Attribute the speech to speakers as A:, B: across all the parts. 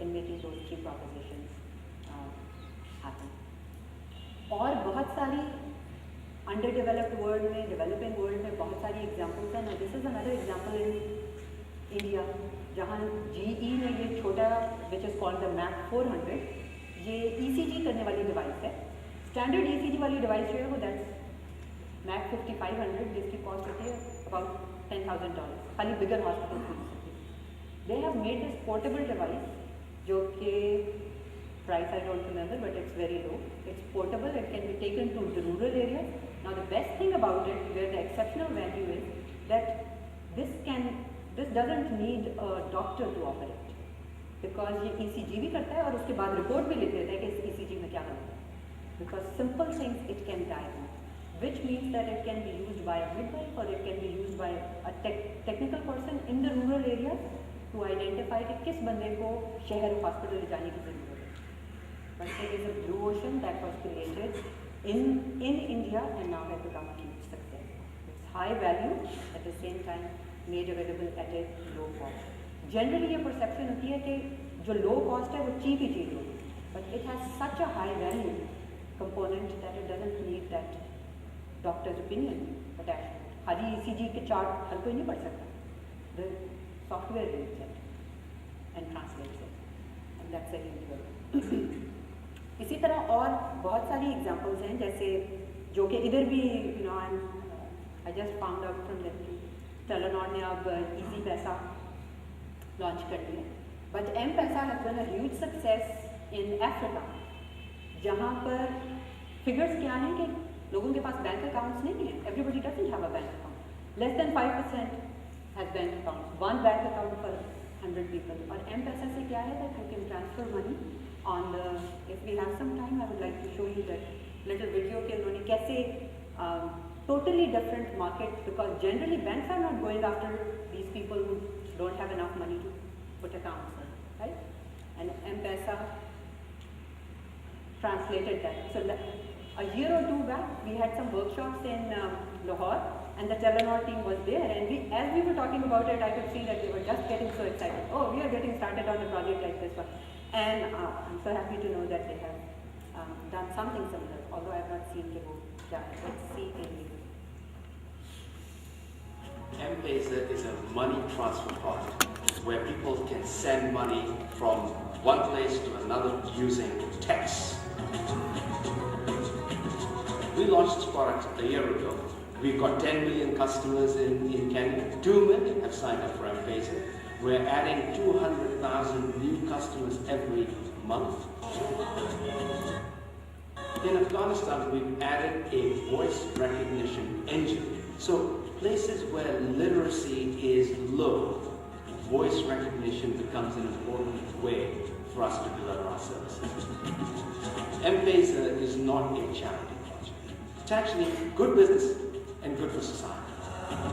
A: in making those three propositions happen. और बहुत सारी underdeveloped world में, developing world में बहुत सारी examples हैं. Now this is another example in India, जहाँ GE ने ये छोटा, which is called the MAC 400, ये ECG करने वाली device है. Standard ECG वाली device जो है वो that's MAC 5500, जिसकी cost होती है about $10,000. खाली bigger hospitals use सकती है. They have made this portable device, जो कि price I don't remember, but it's very low. It's portable, it can be taken to the rural areas. Now the best thing about it, where the exceptional value is, that this doesn't need a doctor to operate, because ये ECG भी करता है और उसके बाद report भी लिख देता है कि इस ECG में क्या गलत है. Because simple things it can diagnose, which means that it can be used by a midwife or it can be used by a technical person in the rural areas to identify कि किस बंदे को शहर hospital ले जाने की जरूरत है. But it is a blue ocean that was created in India and now has become a huge success. It's high value, at the same time made available at a low cost. Generally ये perception होती है कि जो low cost है वो cheap ही चीज़ होगी, but it has such a high value component that it doesn't need that doctor's opinion attached to it. खाली ECG के chart हर कोई नहीं पढ़ सकता. The software reads it and translates it, and that's a huge value. इसी तरह और बहुत सारी एग्जांपल्स हैं, जैसे जो कि इधर भी I just found out from them कि टेलेनॉर ने अब इजी पैसा लॉन्च कर दिया, but M-Pesa has been a huge success in Africa, जहाँ पर फिगर्स क्या हैं कि लोगों के पास बैंक अकाउंट्स नहीं है. Everybody doesn't have a bank account. Less than 5% has bank accounts. One bank account for 100 people. और M-Pesa से क्या है that you can transfer money on the, if we have some time, I would like to show you that little video कि उन्होंने कैसे totally different market, because generally banks are not going after these people who don't have enough money to put accounts in, right? And M-Pesa translated that. So a year or two back, we had some workshops in Lahore, and the Telenor team was there, and as we were talking about it, I could see that they were just getting so excited. Oh, we are getting started on a project like this one. And I'm so happy to know that they have done something similar, although I have not seen it. Let's see in
B: M-Pesa is a money transfer product where people can send money from one place to another using text. We launched this product a year ago. We've got 10 million customers in Kenya. 2 million have signed up for M-Pesa. We're adding 200,000 new customers every month. In Afghanistan, we've added a voice recognition engine. So places where literacy is low, voice recognition becomes an important way for us to deliver our services. M-Pesa is not a charity project. It's actually good business and good for society.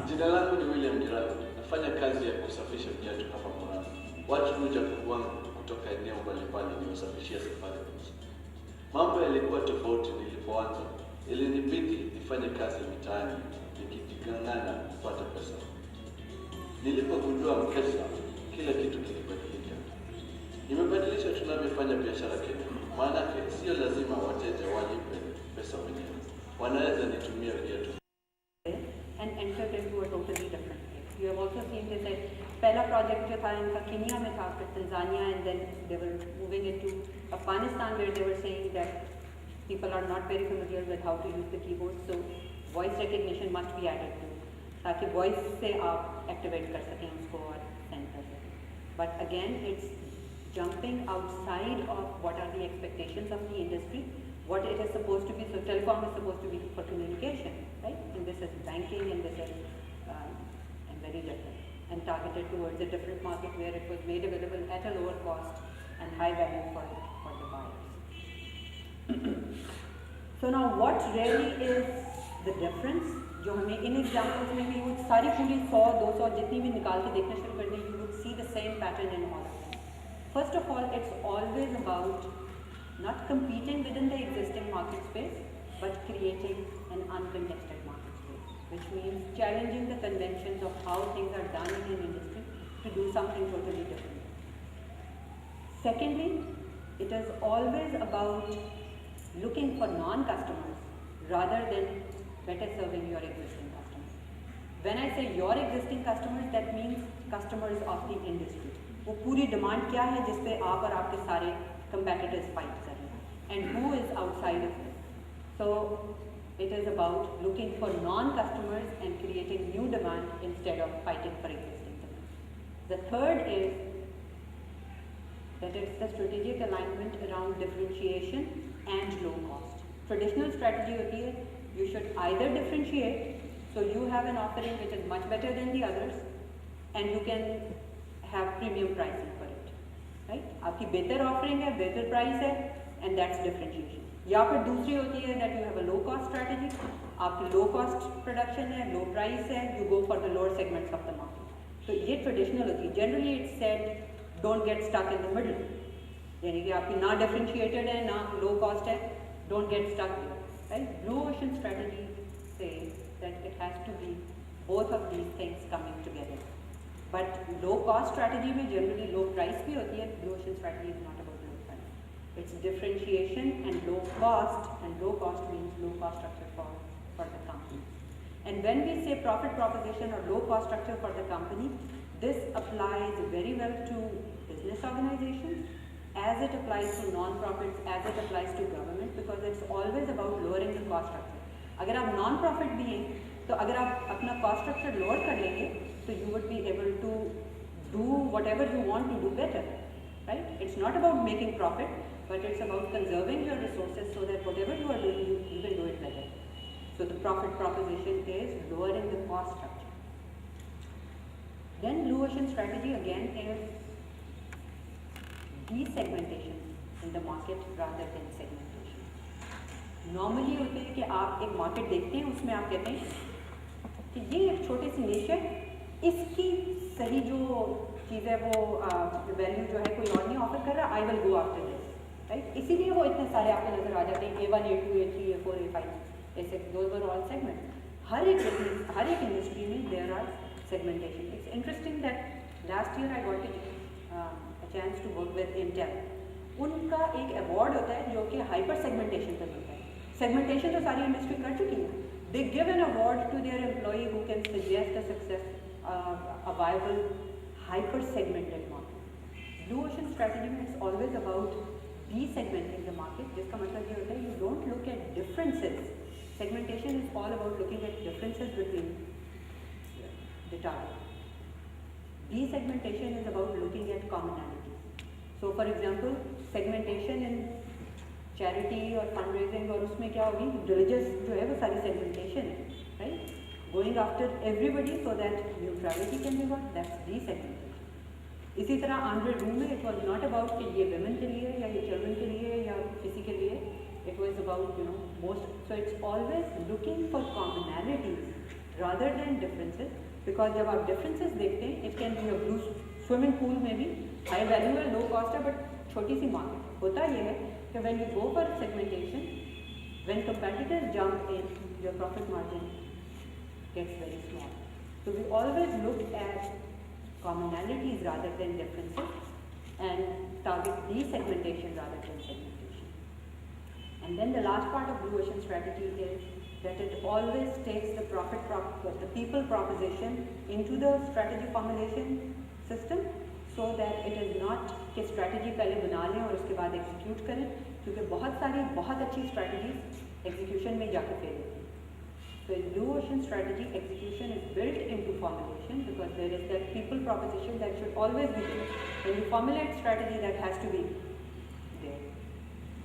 C: Jina langu ni William Jirao. Nafanya kazi ya kusafisha viatu hapa Murang'a. Watu huja kwangu kutoka eneo mbalimbali niwasafishia safari. Mambo yalikuwa tofauti nilipoanza. Ilinibidi nifanye kazi mitaani nikipigana kupata pesa. Nilipogundua M-Pesa, kila kitu kilibadilika. Nimebadilisha tunavyofanya biashara Kenya. Maana sio lazima wateja walipe pesa wenyewe. Wanaweza nitumia viatu.
A: And entered into a totally different place. You have also seen this that पहला project जो था इनका Kenya में था, फिर Tanzania, and then they were moving it to Afghanistan, where they were saying that people are not very familiar with how to use the keyboard, so voice recognition must be added to, ताकि voice से आप activate कर सकें उसको और send कर सकें. But again, it's jumping outside of what are the expectations of the industry, what it is supposed to be. So telecom is supposed to be for communication, right? And this is banking, and this is and very different, and targeted towards a different market where it was made available at a lower cost and high value for the buyers. So now what really is the difference? जो हमें इन examples में भी वो सारी पूरी 100-200 जितनी भी निकाल के देखना शुरू कर दें, you would see the same pattern in all of them. First of all, it's always about not competing within the existing market space, but creating an uncontested market space, which means challenging the conventions of how things are done in an industry to do something totally different. Secondly, it is always about looking for non-customers rather than better serving your existing customers. When I say your existing customers, that means customers of the industry. वो पूरी demand क्या है जिस पे आप और आपके सारे competitors fight कर रहे हैं, and who is outside of it. So it is about looking for non-customers and creating new demand instead of fighting for existing demand. The third is that it's the strategic alignment around differentiation and low cost. Traditional strategy होती है, you should either differentiate, so you have an offering which is much better than the others, and you can have premium pricing for it, right? आपकी better offering है, better price है, and that's differentiation. या फिर दूसरी होती है that you have a low cost strategy, आपकी low cost production है, low price है, you go for the lower segments of the market. तो ये traditional होती है. Generally it's said don't get stuck in the middle. यानी कि आपकी ना differentiated है ना low cost है, don't get stuck there, right? Blue ocean strategy says that it has to be both of these things coming together. But low cost strategy में generally low price भी होती है. Blue ocean strategy is not about low price. It's differentiation and low cost, and low cost means low cost structure for the company. And when we say profit proposition or low cost structure for the company, this applies very well to business organizations, as it applies to non-profits, as it applies to government, because it's always about lowering the cost structure. अगर आप non-profit भी हैं, तो अगर आप अपना cost structure lower कर लेंगे, so you would be able to do whatever you want to do better, right? It's not about making profit, but it's about conserving your resources so that whatever you are doing, you can do it better. So the profit proposition is lowering the cost structure. Then blue ocean strategy again is desegmentation in the market rather than segmentation. Normally होते हैं कि आप एक market देखते हैं, उसमें आप कहते हैं कि ये एक छोटी सी niche है, इसकी सही जो चीज़ है वो value जो है कोई और नहीं offer कर रहा, I will go after this, right? इसीलिए वो इतने सारे आपको नजर आ जाते हैं, A1, A2, A3, A4, A5, ऐसे those were all segments. हर एक industry में there are segmentation. It's interesting that last year I got a chance to work with Intel. उनका एक award होता है जो कि hyper segmentation पे मिलता है. Segmentation तो सारी industry कर चुकी है. They give an award to their employee who can suggest a viable hyper segmented market. Blue ocean strategy में it's always about desegmenting the market. जिसका मतलब ये होता है you don't look at differences. Segmentation is all about looking at differences between the target. Desegmentation is about looking at commonalities. So for example, segmentation in charity or fundraising और उसमें क्या होगी, religious जो है वो सारी segmentation है, right? Going after everybody so that neutrality can be got, that's desegmentation. इसी तरह Andre Room में it was not about कि ये women के लिए या ये children के लिए या किसी के लिए, it was about most. So it's always looking for commonalities rather than differences. Because जब आप differences देखते हैं, it can be a blue swimming pool में भी high value है, low cost है, but छोटी सी market. होता ये है कि when you go for segmentation, when competitors jump in, your profit margin gets very small. So we always look at commonalities rather than differences and target desegmentation rather than segmentation. And then the last part of blue ocean strategy is that it always takes the people proposition into the strategy formulation system, so that it is not कि strategy पहले बना लें और उसके बाद execute करें, क्योंकि बहुत अच्छी strategies execution में जाके fail होती हैं. So in blue ocean strategy, execution is built into formulation because there is that people proposition that should always be there. When you formulate strategy, that has to be there.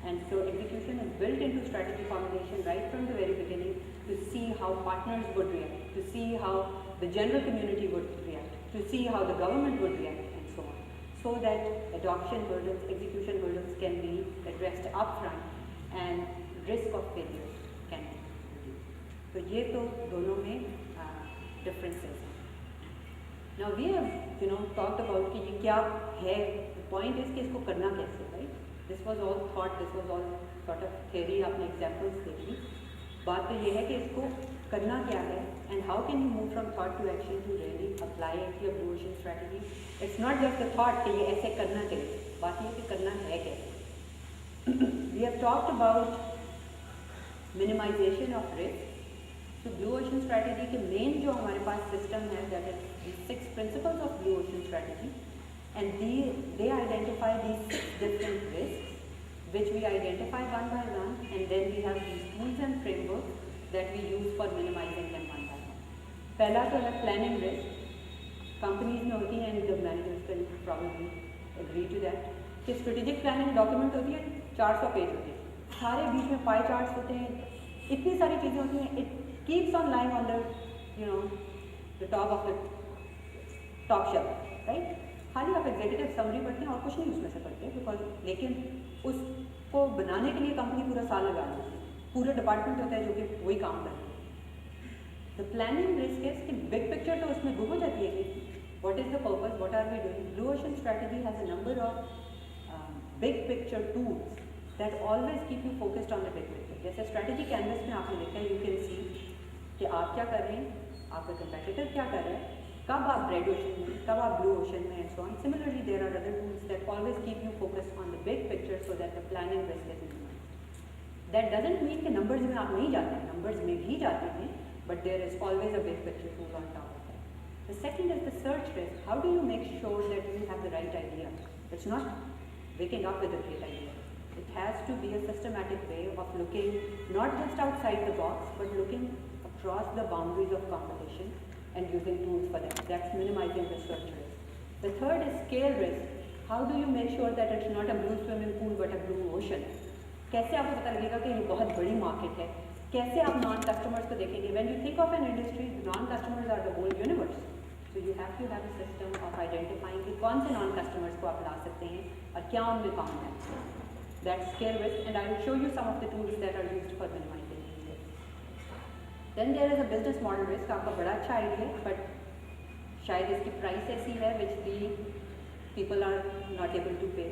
A: And so execution is built into strategy formulation right from the very beginning to see how partners would react, to see how the general community would react, to see how the government would react, and so on. So that adoption hurdles, execution hurdles can be addressed upfront and risk of failure can be reduced. So ये तो दोनों में differences हैं. Now we have talked about कि ये क्या है. The point is कि इसको करना कैसे, right? This was all thought, this was all sort of theory, आपने examples देखी. बात तो ये है कि इसको करना क्या है and how can you move from thought to action to really apply your blue ocean strategy. It's not just a thought कि ये ऐसे करना चाहिए. बात ये कि talked about minimization of risk. So Blue Ocean Strategy के main जो हमारे पास system है, that is the 6 principles of Blue Ocean Strategy, and they identify these 6 different risks, which we identify one by one, and then we have these tools and frameworks that we use for minimizing them one by one. पहला तो है planning risk. Companies में होती हैं, and the managers can probably agree to that, कि strategic planning document होती है 400 page होती है, सारे बीच में pie charts होते हैं, इतनी सारी चीज़ें होती हैं, it keeps on lying on the, you know, the top of the top shelf, right? खाली आप एग्जीक्यूटिव समरी पढ़ते हैं और कुछ नहीं उसमें से पढ़ते हैं, बिकॉज लेकिन उसको बनाने के लिए कंपनी पूरा साल लगा देती है, पूरे डिपार्टमेंट होता है जो कि वही काम करते हैं। द प्लानिंग रिस्क है कि बिग पिक्चर तो उसमें गुम हो जाती है कि what is the purpose, what are we doing. Blue ocean strategy has a number of big picture tools that always keep you focused on the big picture. जैसे स्ट्रैटेजी कैनवस में आपने देखा है, यू कैन सी कि आप क्या कर रहे हैं, आपका कंपेटिटर क्या कर रहा है, कब आप रेड ओशन में, कब आप ब्लू ओशन में, and so on. Similarly there are other tools that always keep you focused on the big picture so that the planning risk is minimised. That doesn't mean कि numbers में आप नहीं जाते हैं, नंबर्स में भी जाते हैं, but there is always a big picture tool on top of that. The second is the search risk. How do you make sure that you have the right idea? It's not waking up with a great idea. It has to be a systematic way of looking not just outside the box, but looking across the boundaries of competition and using tools for that. That's minimizing the search risk. The third is scale risk. How do you make sure that it's not a blue swimming pool but a blue ocean? कैसे आपको पता लगेगा कि ये बहुत बड़ी market है? कैसे आप नॉन कस्टमर्स को देखेंगे? When you think of an industry, non customers are the whole universe. So you have to have a system of identifying कि कौन से नॉन कस्टमर्स को आप ला सकते हैं और क्या उनमें काम है। That's scale risk, and I will show you some of the tools that are used for minimizing this. Then there is a business model risk. आपका बड़ा अच्छा आइडिया है, बट शायद इसकी प्राइस ऐसी है which the people are not able to pay.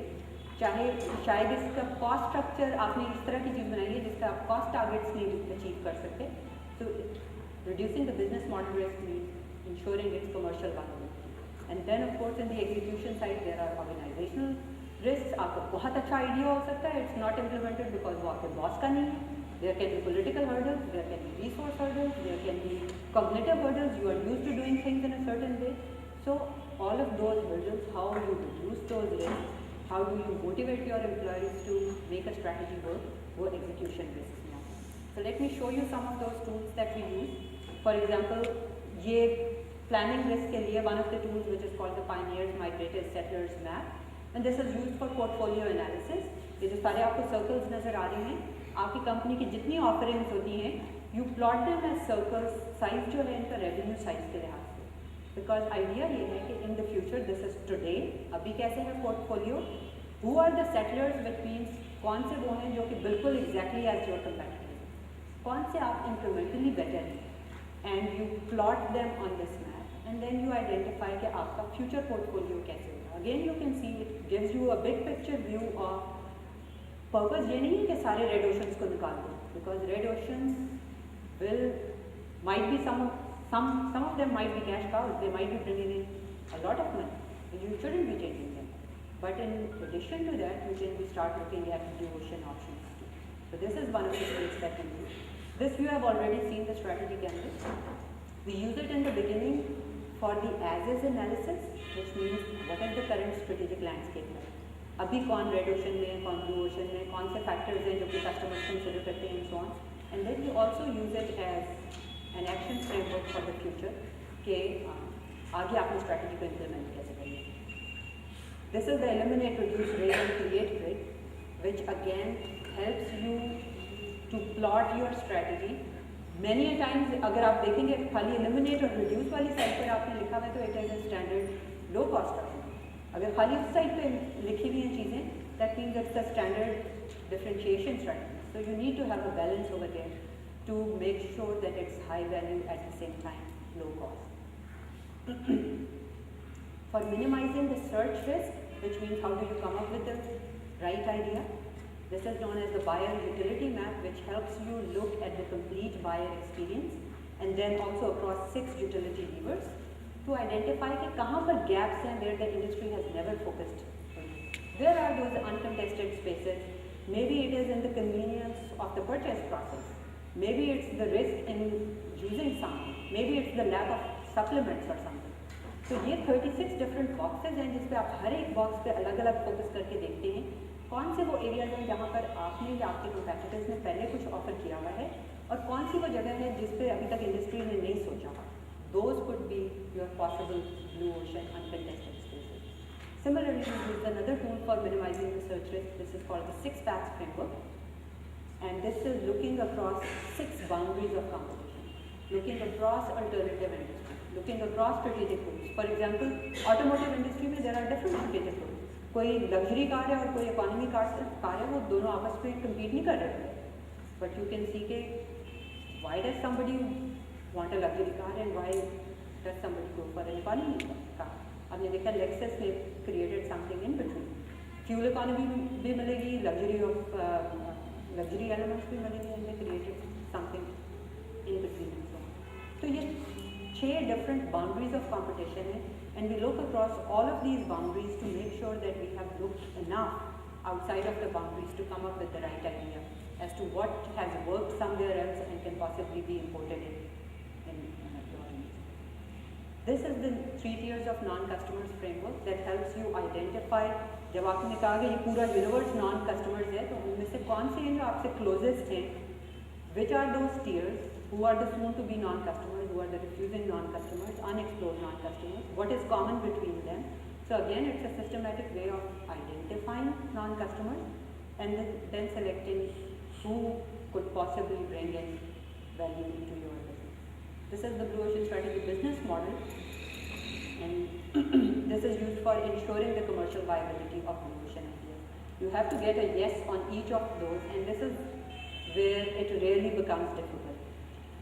A: चाहे शायद इसका कॉस्ट स्ट्रक्चर आपने इस तरह की चीज़ बनाई है जिसका आप कॉस्ट टारगेट्स नहीं अचीव कर सकते। So reducing the business model risk means ensuring its commercial viability. And then of course in the execution side there are organizational risks. आपको बहुत अच्छा आइडिया हो सकता है, it's not implemented because वो आपके बॉस का नहीं है। There can be political hurdles, there can be resource hurdles, there can be cognitive hurdles. You are used to doing things in a certain way. So all of those hurdles, how you reduce those risks, how do you motivate your employees to make a strategy work, वो execution risks में आते हैं। So let me show you some of those tools that we use. For example, ये planning risk के लिए one of the tools which is called the Pioneers Migrators Settlers Map, and this is used for portfolio analysis. ये जो सारे आपको circles नज़र आ रहे हैं, आपकी कंपनी की जितनी ऑफरिंग्स होती हैं, you plot them as circles, size जो है इनका रेवेन्यू साइज के लिहाज से, बिकॉज आइडिया ये है कि in the future this is today, अभी कैसे है portfolio, who are the settlers, which means कौन से वो हैं जो कि बिल्कुल एग्जैक्टली एज योर कंपेटिटर्स, कौन से आप इंक्रीमेंटली बेटर हैं, and you plot them on this map, and then you identify कि आपका फ्यूचर पोर्टफोलियो कैसे होगा। Again you can see it gives you a big picture view of, purpose ये नहीं है कि सारे रेड ओशंस को निकाल दो, because red oceans will might be some of them might be cash cows, they might be bringing in a lot of money, you shouldn't be changing them, but in addition to that you can start looking at blue ocean options too. So this is one of the things that we use. This you have already seen the strategy canvas. We use it in the beginning for the as-is analysis, which means what is the current strategic landscape है, अभी कौन red ocean में, कौन blue ocean में, कौन से factors हैं जो कि कस्टमर्स कंसिडर करते हैं, so on, and then you also use it as an action framework for the future के आगे आपने स्ट्रैटेजी को इम्प्लीमेंट कैसे करेंगे। This is the eliminate, reduce, raise and create grid, which again helps you to plot your strategy. Many a times अगर आप देखेंगे खाली एलिमिनेट और रिड्यूस वाली साइड पर आपने लिखा हुआ है तो it is a standard low cost strategy. अगर खाली उस साइड पे लिखी हुई हैं चीज़ें, that means it's a standard differentiation strategy. So you need to have a balance over there to make sure that it's high value at the same time low cost. For minimizing the search risk, which means how do you come up with the right idea, this is known as the buyer utility map, which helps you look at the complete buyer experience and then also across 6 utility levers to identify कि कहाँ पर gaps हैं where the industry has never focused. Where are those uncontested spaces Maybe it is in the convenience of the purchase process. Maybe it's the risk in using something. Maybe it's the lack of supplements or something. तो ये 36 different boxes हैं जिस पे आप हर एक box पे अलग अलग फोकस करके देखते हैं कौन से वो एरियाज हैं जहाँ पर आपने या आपके कंपैटिटर्स ने पहले कुछ ऑफर किया हुआ है और कौन सी वो जगह है जिस पे अभी तक इंडस्ट्री ने नहीं सोचा हुआ. Those could be your possible blue ocean uncontested spaces. Similarly, we use another tool for minimizing research risk. This is called the 6 paths framework. And this is looking across 6 boundaries of competition, looking across alternative industry, looking across strategic routes. For example, automotive industry में there are different strategic routes. कोई luxury car है और कोई economy car है, वो दोनों आपस में compete नहीं कर रहे हैं. But you can see कि why does somebody want a luxury car and why does somebody go for an economy car? आपने देखा Lexus ने created something in between. Fuel economy भी मिलेगी, luxury elements भी मिलेंगे, and they created something in between and so on. तो ये 6 different boundaries of competition है, and we look across all of these boundaries to make sure that we have looked enough outside of the boundaries to come up with the right idea as to what has worked somewhere else and can possibly be imported in your industry. This is the 3 tiers of non-customers framework that helps you identify. जब आपने कहा कि ये पूरा universe non customers है तो उनमें से कौन से हैं जो आपसे क्लोजेस्ट हैं, which are those tiers, who are the soon to be non customers, who are the refusing non customers, unexplored non customers, what is common between them. So again, it's a systematic way of identifying non-customers and then selecting who could possibly bring in value into your business. This is the Blue Ocean Strategy business model, and this is used for ensuring the commercial viability of Blue Ocean ideas. You have to get a yes on each of those, and this is where it really becomes difficult.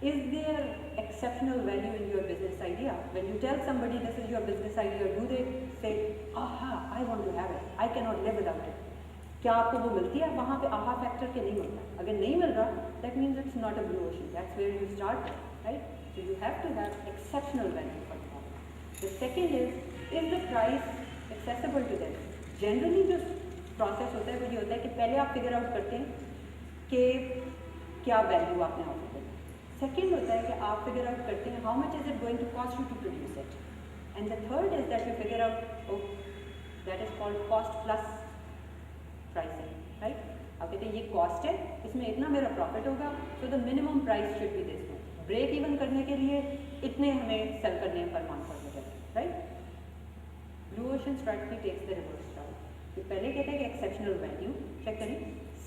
A: Is there exceptional value in your business idea? When you tell somebody this is your business idea, do they say, aha, I want to have it, I cannot live without it? क्या आपको वो मिलती है? वहाँ पे aha factor के नहीं मिलता. अगर नहीं मिल रहा, that means it's not a blue ocean. That's where you start, right? So you have to have exceptional value for the product. The second is the price accessible to them? Generally जो process होता है वो ये होता है कि पहले आप figure out करते हैं कि क्या value आपने offer करना. Second होता है कि आप figure out करते हैं how much is it going to cost you to produce it. And the third is that you figure out, oh, that is called cost plus pricing, right? आप कहते हैं ये cost है, इसमें इतना मेरा profit होगा, so the minimum price should be this one. Break even करने के लिए इतने हमें sell करने हैं per month per budget, right? Blue Ocean strategy takes the reverse route. तो पहले कहते हैं कि exceptional value check करें.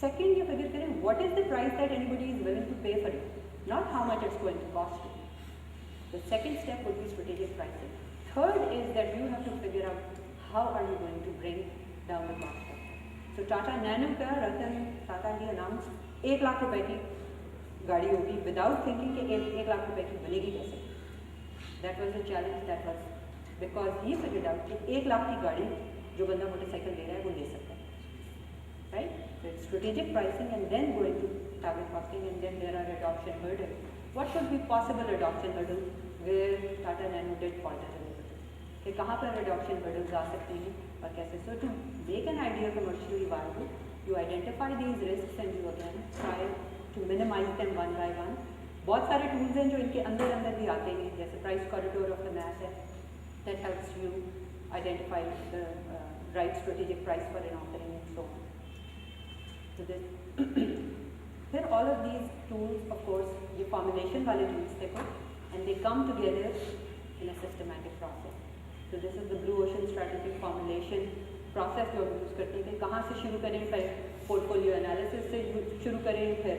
A: Second ये figure करें what is the price that anybody is willing to pay for it, not how much it's going to cost you. The second step would be strategic pricing. Third is that you have to figure out how are you going to bring down the cost structure. So Tata Nano का Ratan Tata ने announced 1 lakh रुपए की गाड़ी होगी without thinking कि 1 लाख रुपए की बनेगी कैसे. That was a challenge. That was because he figured out कि 1 लाख की गाड़ी जो बंदा मोटरसाइकिल ले रहा है वो ले सकता है, right? So it's strategic pricing and then going to target costing, and then there are adoption hurdles. What could be possible adoption hurdles where Tata Nano did falter a little bit? कि कहाँ पर adoption hurdles आ सकते हैं और कैसे. So to make an idea commercially viable, you identify these risks and you again try to minimize them one by one. बहुत सारे tools हैं जो इनके अंदर भी आते हैं, जैसे price corridor of the mass है, that helps you identify the right strategic price for an offering and so on. So then all of these tools, of course, ये formulation वाले tools थे कुछ, and they come together in a systematic process. So this is the Blue Ocean strategic formulation process जो use करते हैं. कहाँ से शुरू करें, फिर portfolio analysis से शुरू करें, फिर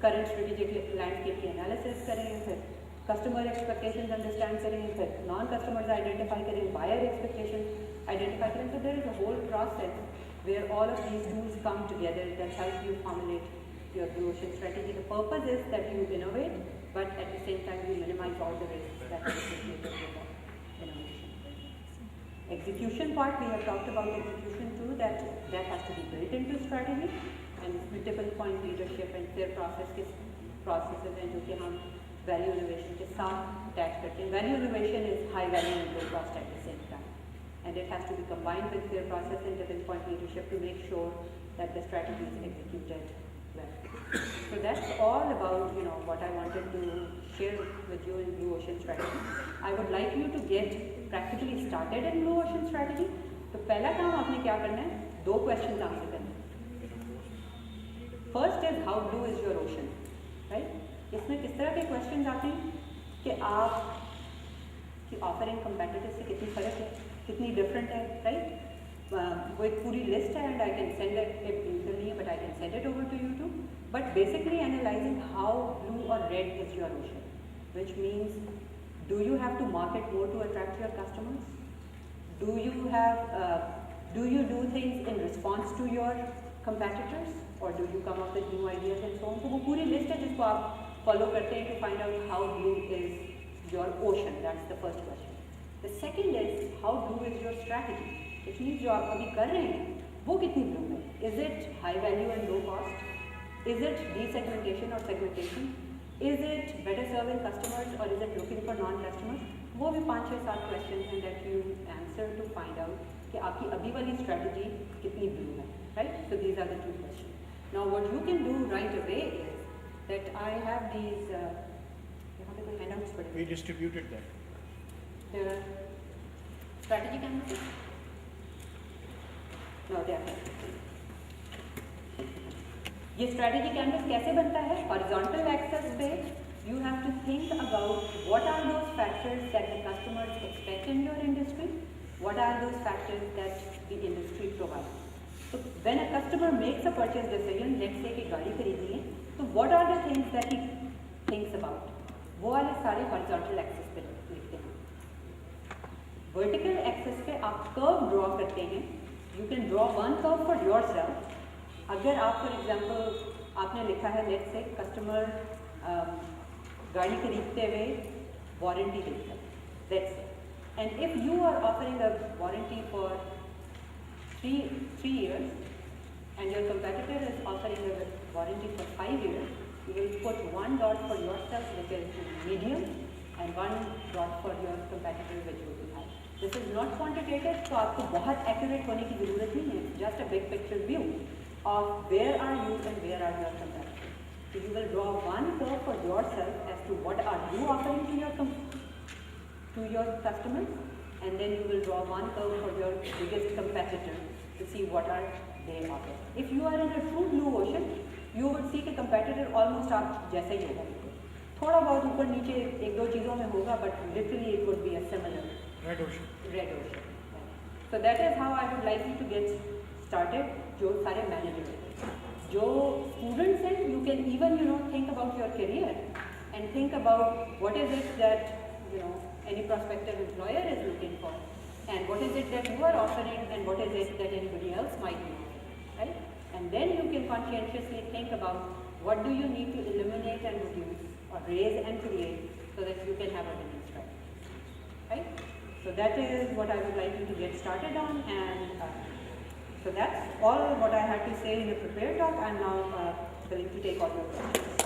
A: current strategic landscape की analysis करें, फिर customer expectations understand करें, फिर non-customers identify करें, buyer expectations identify करें. So there is a whole process where all of these tools come together that help you formulate your Blue Ocean strategy. The purpose is that you innovate, but at the same time you minimize all the risks that are associated with innovation. Execution part, we have talked about execution too, that has to be built into strategy, and multiple point leadership and clear processes हैं जो कि हम value innovation के साथ attach करते हैं. Value innovation is high value and low cost at the same time, and it has to be combined with their process and tipping point leadership to make sure that the strategy is executed well. So that's all about what I wanted to share with you in Blue Ocean Strategy. I would like you to get practically started in Blue Ocean Strategy. तो पहला काम आपने क्या करना है, 2 question answer करने हैं. First is how blue is your ocean, right. इसमें किस तरह के क्वेश्चन आते हैं कि आप की ऑफरिंग कंपेटिटर से कितनी फर्क है, कितनी डिफरेंट है, राइट. वो एक पूरी लिस्ट है and I can send it नहीं है but I can send it over to you too. But basically analysing how blue और red is your ocean, which means do you have to market more to attract your customers? Do you do things in response to your competitors, or do you come up with new ideas and so on? तो वो पूरी list है जिसको आप follow करते हैं to find out how blue is your ocean. That's the first question. The second is how blue is your strategy, which means जो आप अभी कर रहे हैं वो कितनी blue है. Is it high value and low cost? Is it desegmentation or segmentation? Is it better serving customers or is it looking for non-customers? वो भी 5, 6, 7 क्वेश्चन हैं that you answer to find out कि आपकी अभी वाली strategy कितनी blue है, right? So these are the 2 questions. Now what you can do right away is that I have these यहाँ पे कोई handouts पड़े.
D: We distributed that.
A: The strategy canvas? No, they are here. ये strategy canvas कैसे बनता है? Horizontal axis पे you have to think about what are those factors that the customers expect in your industry, what are those factors that the industry provides. So when a customer makes a purchase decision, let's say कि गाड़ी खरीदनी है, तो what are the things that he thinks about? वो वाले सारे horizontal axis पे लिखते हैं. Vertical axis पे आप curve draw करते हैं. You can draw one curve for yourself. अगर आप फॉर एग्जाम्पल आपने लिखा है लेट्स से कस्टमर गाड़ी खरीदते हुए वारंटी देता है, let's say, and if you are offering a warranty for 3 years and your competitor is offering a warranty for 5 years, you will put 1 dot for yourself which is medium and 1 dot for your competitor which will be high. This is not quantitative, तो आपको बहुत accurate होने की ज़रूरत नहीं है. Just a big picture view of where are you and where are your competitors. So you will draw one curve for yourself as to what are you offering to your customers, and then you will draw one curve for your biggest competitor to see what are they offering. If you are in a true blue ocean, you would see कि competitor almost आप जैसा ही होगा. थोड़ा बहुत ऊपर नीचे 1-2 चीज़ों में होगा, but literally it would be a similar
D: Red ocean.
A: red ocean. So that is how I would like you to get started. जो सारे मैनेजर हैं, जो स्टूडेंट्स हैं, you can even think about your career and think about what is it that any prospective employer is looking for, and what is it that you are offering and what is it that anybody else might be offering, right? And then you can conscientiously think about what do you need to eliminate and reduce or raise and create so that you can have a winning strategy, right? So that is what I would like you to get started on, and so that's all what I had to say in a prepared talk. I'm now willing to take all your questions.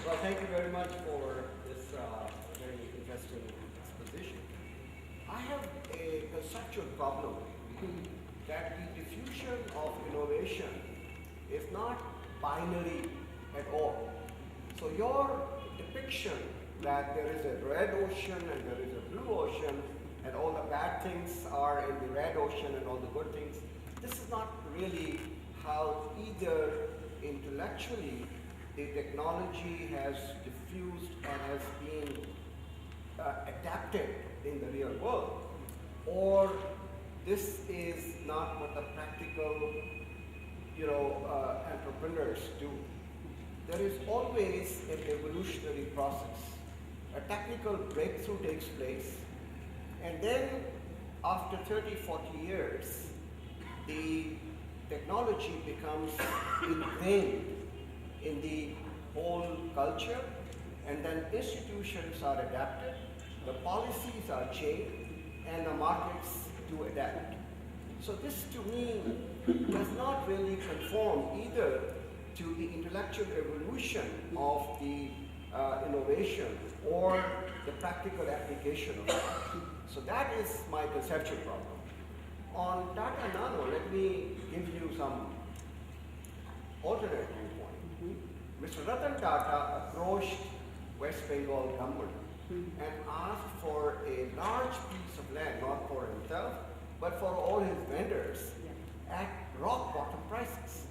E: Well, thank you very much for this very interesting exposition. I have a conceptual problem that the diffusion of innovation is not binary at all. So your depiction that there is a red ocean and there is a blue ocean and all the bad things are in the red ocean and all the good things, this is not really how either intellectually the technology has diffused and has been adapted in the real world, or this is not what the practical entrepreneurs do. There is always an evolutionary process. A technical breakthrough takes place, and then after 30-40 years, the technology becomes ingrained in the whole culture, and then institutions are adapted, the policies are changed, and the markets do adapt. So this to me does not really conform either to the intellectual evolution of the innovation or the practical application of it. So that is my conceptual problem. On Tata Nano, let me give you some alternate viewpoint. Mr. Ratan Tata approached West Bengal government and asked for a large piece of land, not for himself, but for all his vendors at rock bottom prices.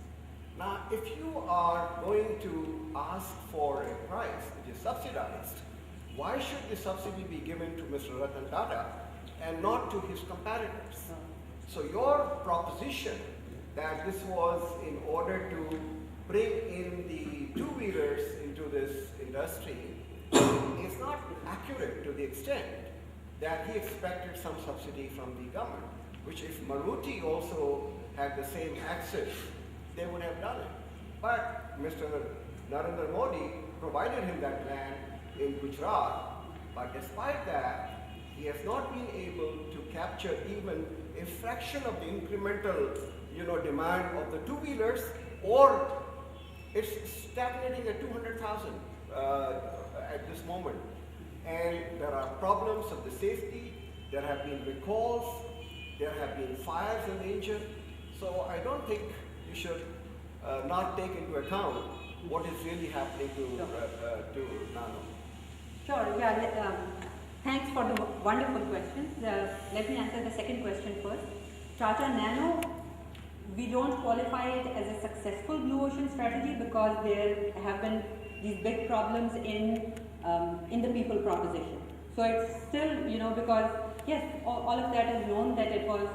E: Now, if you are going to ask for a price which is subsidized, why should the subsidy be given to Mr. Ratan Tata and not to his competitors? So your proposition that this was in order to bring in the two-wheelers into this industry is not accurate to the extent that he expected some subsidy from the government, which if Maruti also had the same access, they would have done it. But Mr. Narendra Modi provided him that land in Gujarat, but despite that, he has not been able to capture even a fraction of the incremental, demand of the two-wheelers, or it's stagnating at 200,000 at this moment. And there are problems of the safety, there have been recalls, there have been fires in the engine. So I don't think you should not take into account what is really happening to Nano.
A: Sure, yeah. Thanks for the wonderful questions. Let me answer the second question first. Tata Nano, we don't qualify it as a successful blue ocean strategy because there have been these big problems in the people proposition. So it's still, because yes, all of that is known that it was,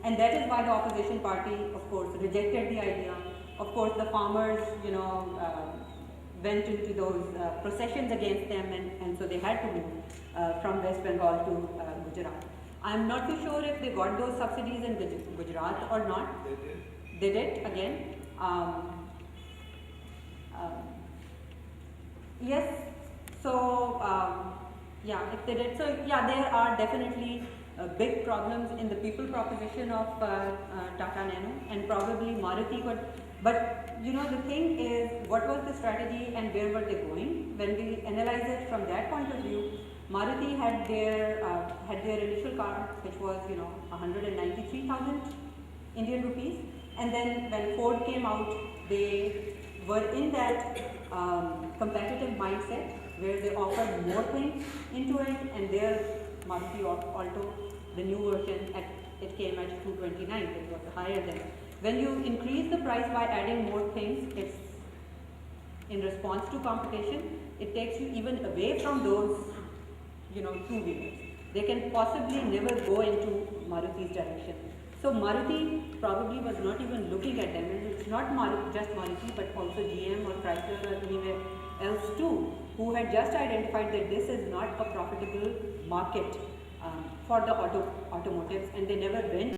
A: and that is why the opposition party, of course, rejected the idea. Of course, the farmers, went into those processions against them, and so they had to move from West Bengal to Gujarat. I'm not too sure if they got those subsidies in Gujarat or not.
E: They did.
A: They did, again. Yes, so yeah, if they did. So yeah, there are definitely big problems in the people proposition of Tata Nano, and probably Maruti could. But the thing is, what was the strategy and where were they going? When we analyze it from that point of view, Maruti had their initial car, which was 193,000 Indian rupees, and then when Ford came out, they were in that competitive mindset where they offered more things into it, and their Maruti Alto, the new version, it came at 229, it was higher than. When you increase the price by adding more things, it's in response to competition, it takes you even away from those, two-wheelers. They can possibly never go into Maruti's direction. So Maruti probably was not even looking at them, and it's not just Maruti, but also GM or Chrysler or anywhere else too, who had just identified that this is not a profitable market for the automotives, and they never went